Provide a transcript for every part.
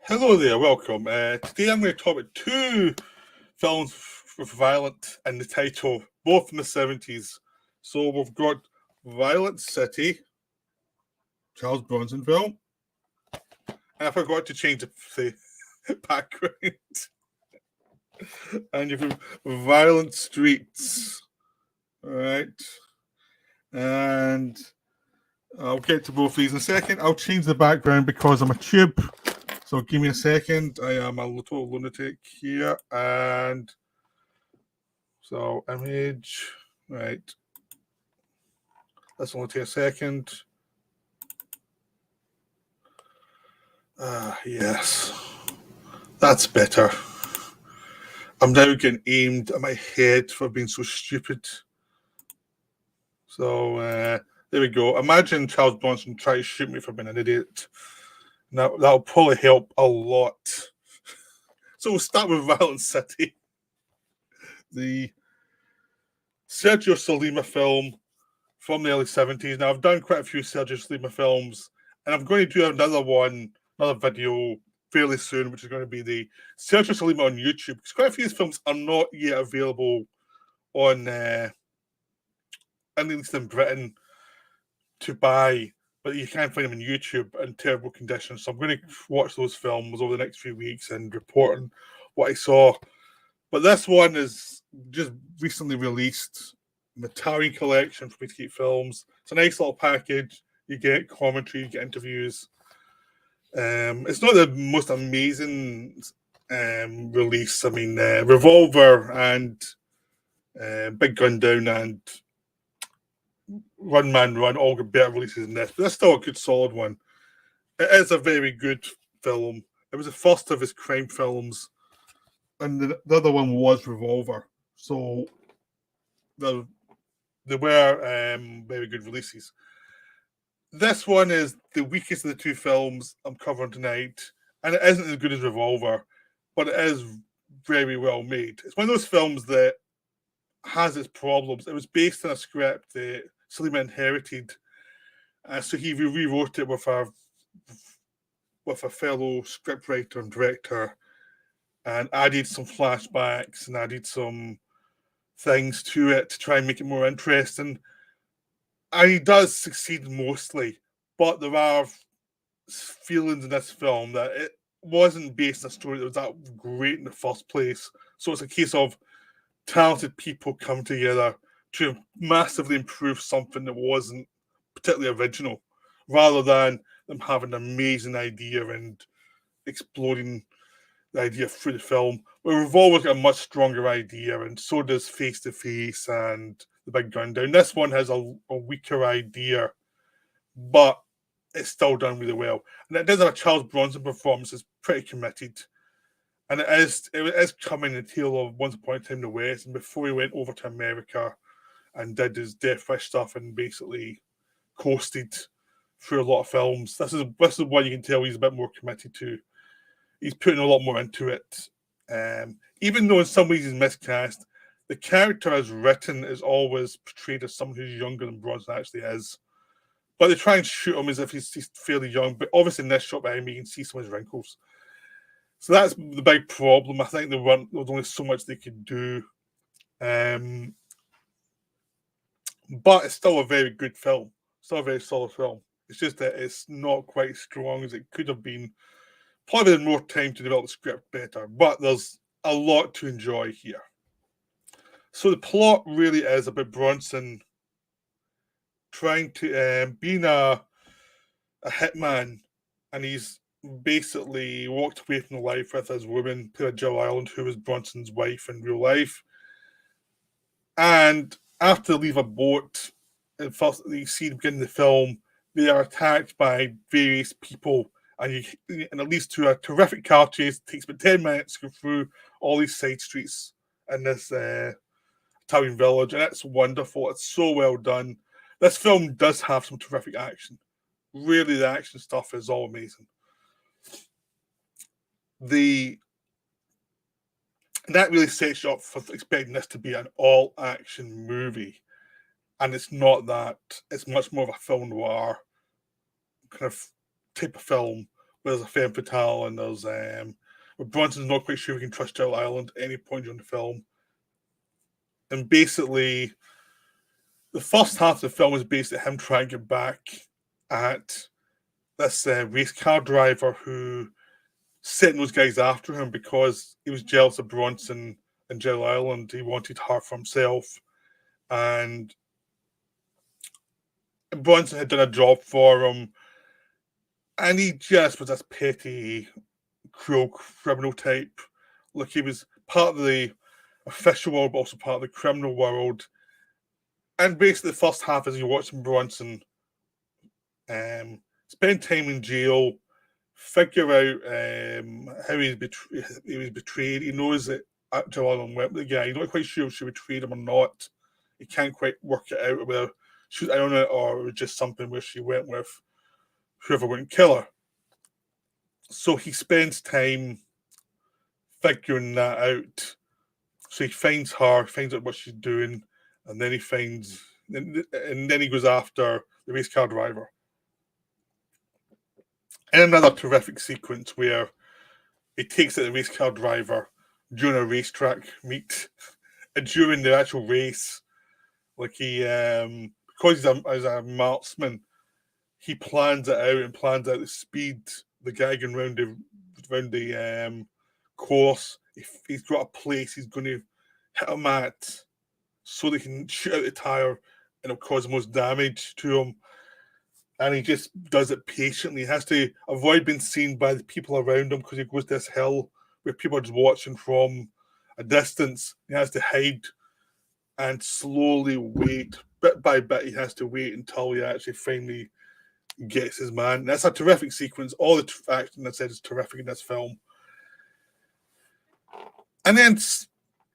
Hello there, welcome. Today I'm going to talk about two films with violent in the title, both from the 70s. So we've got Violent City, Charles Bronson film, and I forgot to change the background. And you've got Violent Streets, right? And I'll get to both these in a second. I'll change the background because I'm a tube. So give me a second. I am a little lunatic here. And so image, right. This will only take a second. Yes. That's better. I'm now getting aimed at my head for being so stupid. So there we go. Imagine Charles Bronson try to shoot me for being an idiot. Now that'll probably help a lot. So we'll start with Violent City, the Sergio Solima film from the early 70s. Now I've done quite a few Sergio Solima films, and I'm going to do another video fairly soon, which is going to be the Sergio Solima on YouTube, because quite a few of these films are not yet available on, at least in Britain, to buy, but you can find them on YouTube in terrible conditions. So I'm going to watch those films over the next few weeks and report on what I saw. But this one is just recently released, the Italian collection from Me2Keep Films. It's a nice little package. You get commentary, you get interviews. It's not the most amazing release. I mean, Revolver and Big Gun Down and Run Man Run all got better releases than this, but that's still a good, solid one. It is a very good film. It was the first of his crime films, and the other one was Revolver. So they were very good releases. This one is the weakest of the two films I'm covering tonight, and it isn't as good as Revolver, but it is very well made. It's one of those films that has its problems. It was based on a script that Solima inherited, so he rewrote it with a fellow scriptwriter and director, and added some flashbacks and added some things to it to try and make it more interesting. And he does succeed mostly, but there are feelings in this film that it wasn't based on a story that was that great in the first place. So it's a case of talented people come together to massively improve something that wasn't particularly original, rather than them having an amazing idea and exploding the idea through the film. Where Revolver's got a much stronger idea, and so does Face to Face and The Big Gun Down. This one has a weaker idea, but it's still done really well. And it does have a Charles Bronson performance that's pretty committed. And it is coming in the tail of Once Upon a Time in the West, and before he went over to America and did his Death Wish stuff and basically coasted through a lot of films. This is one you can tell he's a bit more committed to. He's putting a lot more into it. Even though in some ways he's miscast, the character as written is always portrayed as someone who's younger than Bronson actually is. But they try and shoot him as if he's fairly young. But obviously in this shot behind me, you can see some of his wrinkles. So that's the big problem. I think there was only so much they could do. But it's still a very good film. Still a very solid film. It's just that it's not quite as strong as it could have been. Probably had more time to develop the script better, but there's a lot to enjoy here. So the plot really is about Bronson trying to being a hitman, and he's basically walked away from the life with his woman, played by Jill Ireland, who was Bronson's wife in real life. And after they leave a boat, and first you see the beginning of the film, they are attacked by various people. And it leads to a terrific car chase. It takes about 10 minutes to go through all these side streets in this Italian village, and it's wonderful. It's so well done. This film does have some terrific action. Really, the action stuff is all amazing. That really sets you up for expecting this to be an all-action movie, and it's not that. It's much more of a film noir kind of type of film, There's a femme fatale, and there's Bronson's not quite sure he can trust Jill Ireland at any point during the film. And basically, the first half of the film is basically him trying to get back at this race car driver who sent those guys after him because he was jealous of Bronson and Jill Ireland. He wanted her for himself. And Bronson had done a job for him. And he just was this petty, cruel criminal type. Look, he was part of the official world, but also part of the criminal world. And basically, the first half is you watching Bronson spend time in jail, figure out how he was betrayed. He knows that Jill Ireland went with the guy. He's not quite sure if she betrayed him or not. He can't quite work it out whether she was on it or it was just something where she went with whoever wouldn't kill her. So he spends time figuring that out. So he finds her, finds out what she's doing, and then he goes after the race car driver. And another terrific sequence where he takes out the race car driver during a racetrack meet, and during the actual race, like he, because he's a marksman, he plans it out and plans out the speed the guy going round the course. He's got a place he's going to hit him at, so they can shoot out the tire and it'll cause the most damage to him. And he just does it patiently. He has to avoid being seen by the people around him because he goes this hill where people are just watching from a distance. He has to hide and slowly wait, bit by bit. He has to wait until he actually finally gets his man. That's a terrific sequence. All the action I said is terrific in this film. And then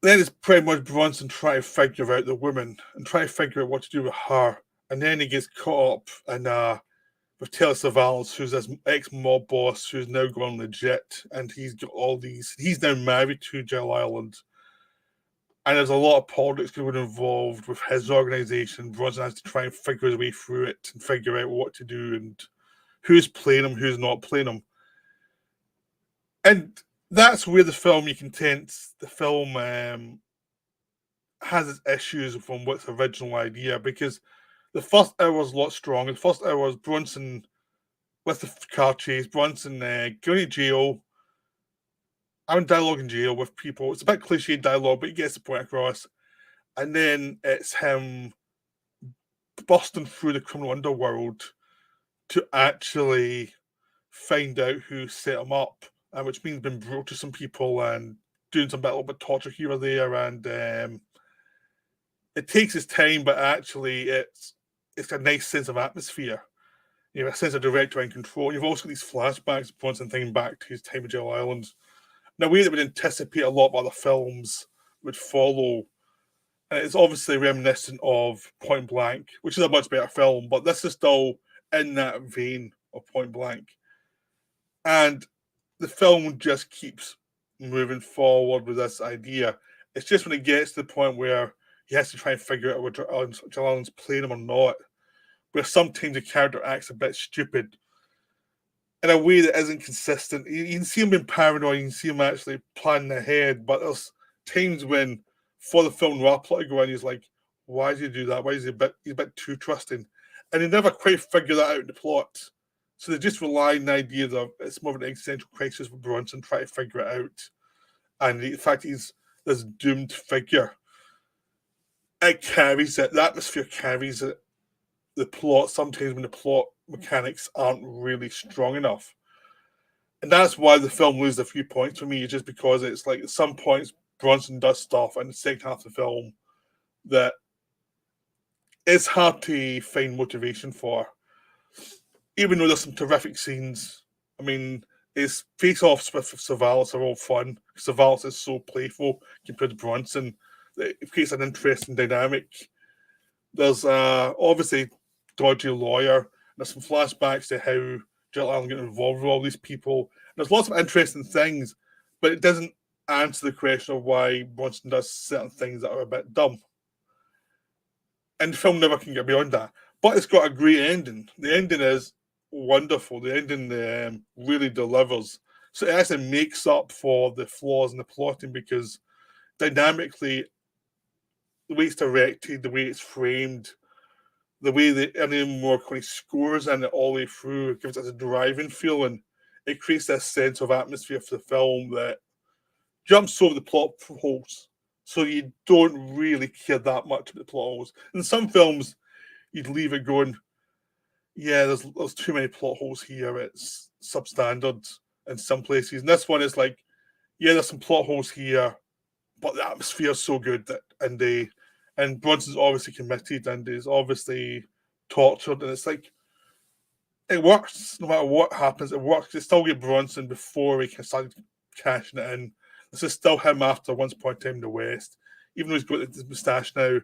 it's pretty much Bronson trying to figure out the woman and trying to figure out what to do with her. And then he gets caught up with Taylor Savalas, who's this ex-mob boss who's now gone legit. And he's got he's now married to Jill Ireland. And there's a lot of politics going involved with his organization. Bronson has to try and figure his way through it and figure out what to do and who's playing him, who's not playing him. And that's where the film, you can sense the film has its issues from what's original idea, because the first hour is a lot stronger. The first hour is Bronson with the car chase, Bronson going to jail, having dialogue in jail with people. It's a bit cliche dialogue, but he gets the point across. And then it's him busting through the criminal underworld to actually find out who set him up, which means being brutal to some people and doing a little bit of torture here or there. And it takes its time, but actually it's a nice sense of atmosphere. You know, a sense of director and control. You've also got these flashbacks, Bronson thinking back to his time in Jill Ireland, in a way that would anticipate a lot of other films would follow. And it's obviously reminiscent of Point Blank, which is a much better film, but this is still in that vein of Point Blank. And the film just keeps moving forward with this idea. It's just when it gets to the point where he has to try and figure out whether Jill Ireland's playing him or not, where sometimes the character acts a bit stupid in a way that isn't consistent. You can see him being paranoid, you can see him actually planning ahead, but there's times when, for the film noir plot to go in, he's like, why did he do that? Why is he's a bit too trusting? And they never quite figure that out in the plot. So they just rely on the idea that it's more of an existential crisis for Bronson, trying to figure it out. And the fact he's this doomed figure, it carries it. The atmosphere carries it. The plot, sometimes when the plot mechanics aren't really strong enough. And that's why the film loses a few points for me, just because it's like at some points Bronson does stuff in the second half of the film that it's hard to find motivation for. Even though there's some terrific scenes. I mean, his face-offs with Savalas are all fun. Savalas is so playful compared to Bronson. It creates an interesting dynamic. There's obviously dodgy lawyer. There's some flashbacks to how Jill Ireland got involved with all these people. There's lots of interesting things, but it doesn't answer the question of why Bronson does certain things that are a bit dumb. And the film never can get beyond that. But it's got a great ending. The ending is wonderful. The ending really delivers. So it actually makes up for the flaws in the plotting because dynamically, the way it's directed, the way it's framed, the way the Ennio Morricone scores in it all the way through, it gives us a driving feeling. It creates this sense of atmosphere for the film that jumps over the plot holes. So you don't really care that much about the plot holes. In some films, you'd leave it going, yeah, there's too many plot holes here. It's substandard in some places. And this one is like, yeah, there's some plot holes here, but the atmosphere is so good that and Bronson's obviously committed and is obviously tortured, and it's like it works no matter what happens. It works. It's still get Bronson before he can start cashing it in. This is still him after Once Upon a Time in the West. Even though he's got his moustache now,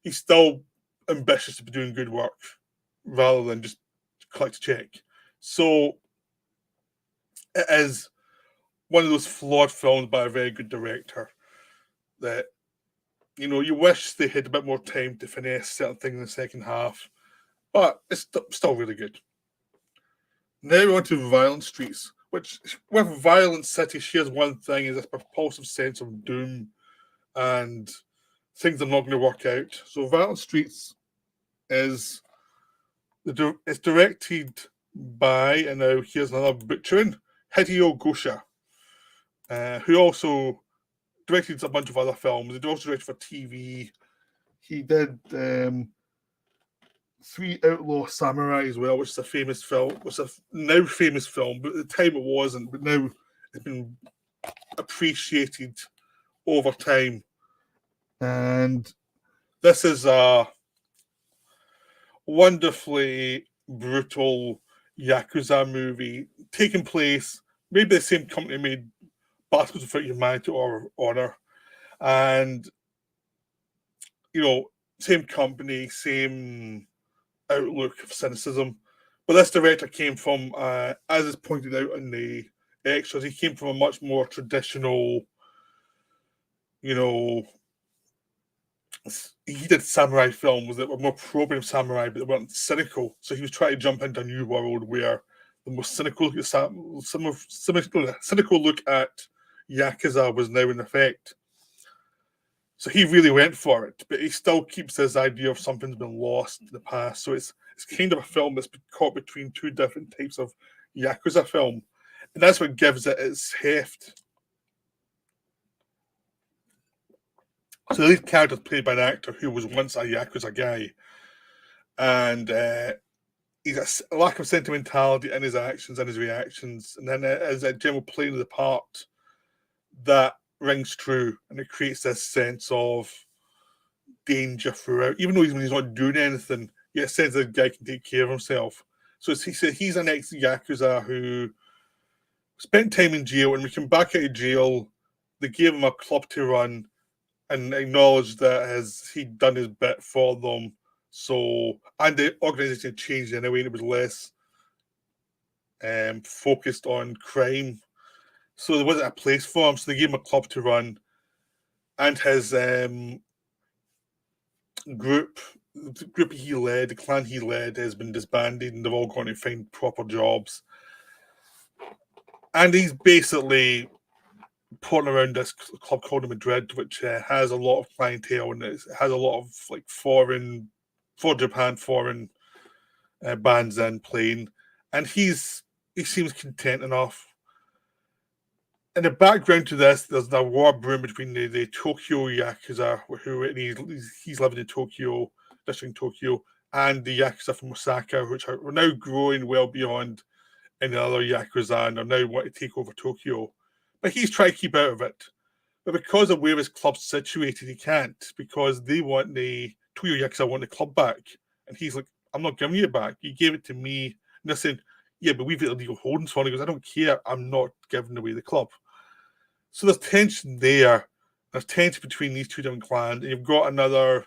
he's still ambitious to be doing good work rather than just collect a check. So it is one of those flawed films by a very good director that, you know, you wish they had a bit more time to finesse certain things in the second half, but it's still really good. Now we're on to Violent Streets, which with Violent City shares one thing, is this propulsive sense of doom and things are not going to work out. So Violent Streets is it's directed by, and now here's another butchering, Hideo Gosha, who also directed a bunch of other films. He also directed for TV. He did Three Outlaw Samurai as well, which is a famous film. Which is a now famous film, but at the time it wasn't. But now it's been appreciated over time. And this is a wonderfully brutal yakuza movie taking place. Maybe the same company made Battles Without Humanity or Honor, and you know, same company, same outlook of cynicism. But this director came from, as is pointed out in the extras, he came from a much more traditional, you know, he did samurai films that were more program samurai, but they weren't cynical. So he was trying to jump into a new world where the most cynical look at yakuza was now in effect. So he really went for it, but he still keeps this idea of something's been lost in the past. So it's kind of a film that's been caught between two different types of yakuza film, and that's what gives it its heft. So the lead character is played by an actor who was once a yakuza guy, and he's a lack of sentimentality in his actions and his reactions, and then as a general playing of the part that rings true, and it creates this sense of danger throughout. Even though he's not doing anything, you get a sense that the guy can take care of himself. So he's an ex-yakuza who spent time in jail, and we came back out of jail. They gave him a club to run, and acknowledged that he'd done his bit for them. So, and the organisation changed in a way, and it was less focused on crime. So there wasn't a place for him. So they gave him a club to run, and his group, the group he led, the clan he led, has been disbanded, and they've all gone to find proper jobs. And he's basically putting around this club called the Madrid, which has a lot of clientele, and it has a lot of like foreign bands in playing, and he seems content enough. In the background to this, there's a war brewing between the Tokyo Yakuza, he's living in Tokyo, district in Tokyo, and the Yakuza from Osaka, which are now growing well beyond any other Yakuza and are now wanting to take over Tokyo. But he's trying to keep out of it. But because of where his club's situated, he can't, because they want the Tokyo Yakuza want the club back. And he's like, I'm not giving you it back. You gave it to me. And they're saying, yeah, but we've got illegal holdings on it. He goes, I don't care. I'm not giving away the club. So there's tension there. There's tension between these two different clans. And you've got another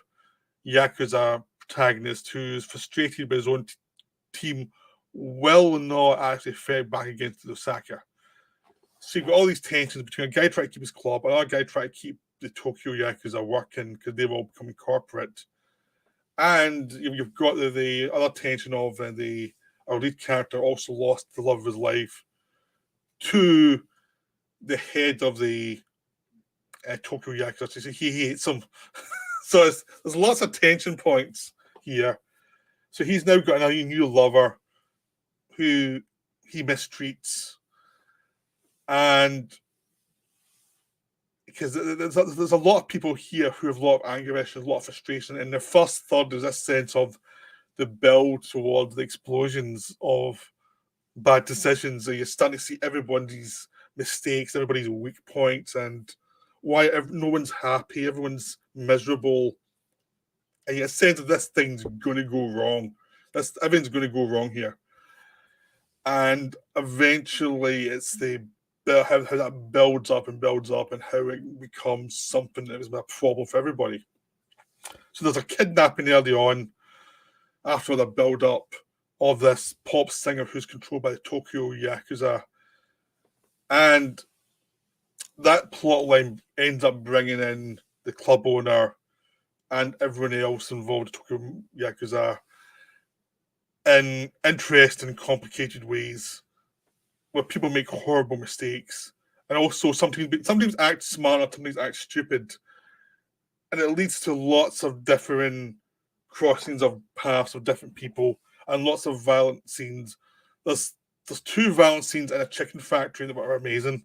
Yakuza protagonist who's frustrated by his own team will not actually fight back against Osaka. So you've got all these tensions between a guy trying to keep his club and another guy trying to keep the Tokyo Yakuza working because they've all become corporate. And you've got the other tension of the our lead character also lost the love of his life to the head of the Tokyo Yakuza. He hates him. So there's lots of tension points here. So he's now got a new lover who he mistreats. And because there's a lot of people here who have a lot of anger issues, a lot of frustration. And their first third is this sense of the build towards the explosions of bad decisions. So you're starting to see everybody's mistakes, everybody's weak points, and why no one's happy, everyone's miserable. And you get a sense that this thing's going to go wrong. Everything's going to go wrong here. And eventually it's how that builds up and how it becomes something that is a problem for everybody. So there's a kidnapping early on after the build up of this pop singer who's controlled by the Tokyo Yakuza. And that plot line ends up bringing in the club owner and everyone else involved in Tokyo Yakuza in interesting, complicated ways where people make horrible mistakes and also sometimes act smart, sometimes act stupid. And it leads to lots of different crossings of paths of different people and lots of violent scenes. There's 2 violent scenes in a chicken factory that are amazing.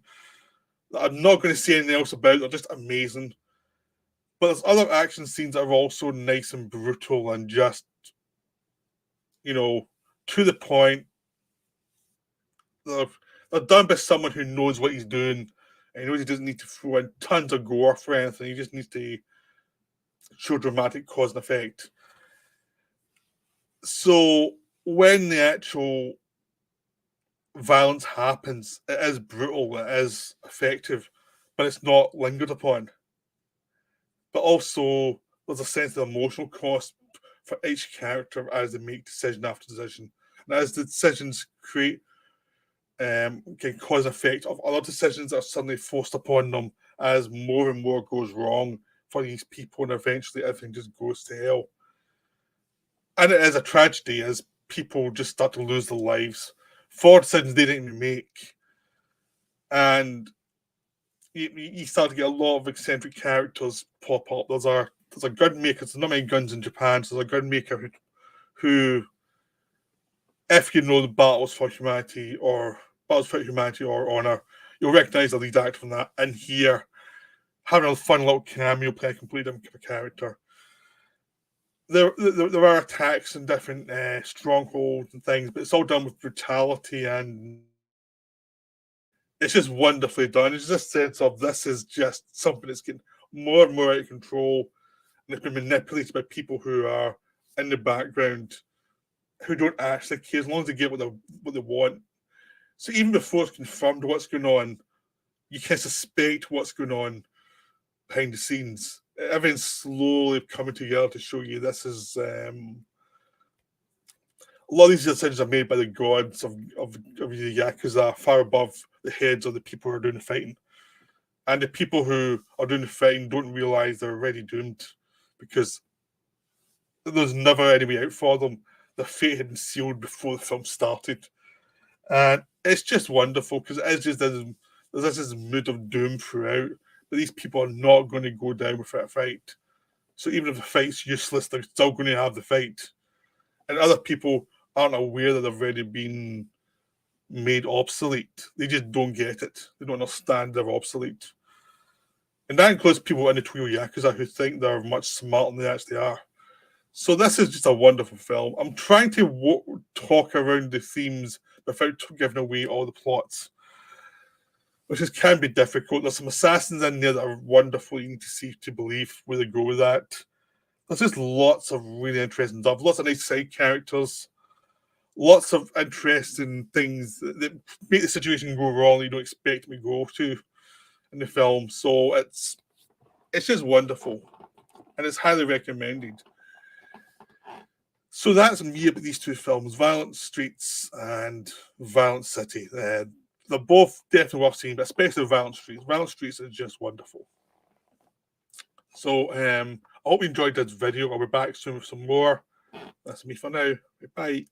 I'm not going to say anything else about. They're just amazing. But there's other action scenes that are also nice and brutal and just, to the point. They're done by someone who knows what he's doing and he knows he doesn't need to throw in tons of gore for anything. He just needs to show dramatic cause and effect. So when the actual violence happens, it is brutal, it is effective, but it's not lingered upon. But also, there's a sense of emotional cost for each character as they make decision after decision. And as the decisions can cause effect of other decisions that are suddenly forced upon them as more and more goes wrong for these people, and eventually everything just goes to hell. And it is a tragedy as people just start to lose their lives for decisions they didn't even make. And you start to get a lot of eccentric characters pop up. There's a gun maker. There's not many guns in Japan. So there's a gun maker who, if you know the Battles for Humanity or Honor, you'll recognize the lead actor from that. And here, having a fun little cameo, play a completely different character. There are attacks and different strongholds and things, but it's all done with brutality and it's just wonderfully done. It's just a sense of this is just something that's getting more and more out of control and it's been manipulated by people who are in the background who don't actually care as long as they get what they want. So even before it's confirmed what's going on, you can suspect what's going on behind the scenes. Everything's slowly coming together to show you this is a lot of these decisions are made by the gods of the Yakuza, far above the heads of the people who are doing the fighting. And the people who are doing the fighting don't realise they're already doomed because there's never any way out for them. Their fate had been sealed before the film started. And it's just wonderful because it is just there's this mood of doom throughout. But these people are not going to go down without a fight. So even if the fight's useless, they're still going to have the fight. And other people aren't aware that they've already been made obsolete. They just don't get it. They don't understand they're obsolete. And that includes people in the Tokyo Yakuza who think they're much smarter than they actually are. So this is just a wonderful film. I'm trying to talk around the themes without giving away all the plots, which can be difficult. There's some assassins in there that are wonderful. You need to see to believe where they go with that. There's just lots of really interesting stuff. Lots of nice side characters. Lots of interesting things that make the situation go wrong that you don't expect me to go to in the film. So it's just wonderful. And it's highly recommended. So that's me about these 2 films, Violent Streets and Violent City. They're both definitely worth seeing, but especially Violent Streets. Violent Streets is just wonderful. So I hope you enjoyed this video. I'll be back soon with some more. That's me for now. Bye.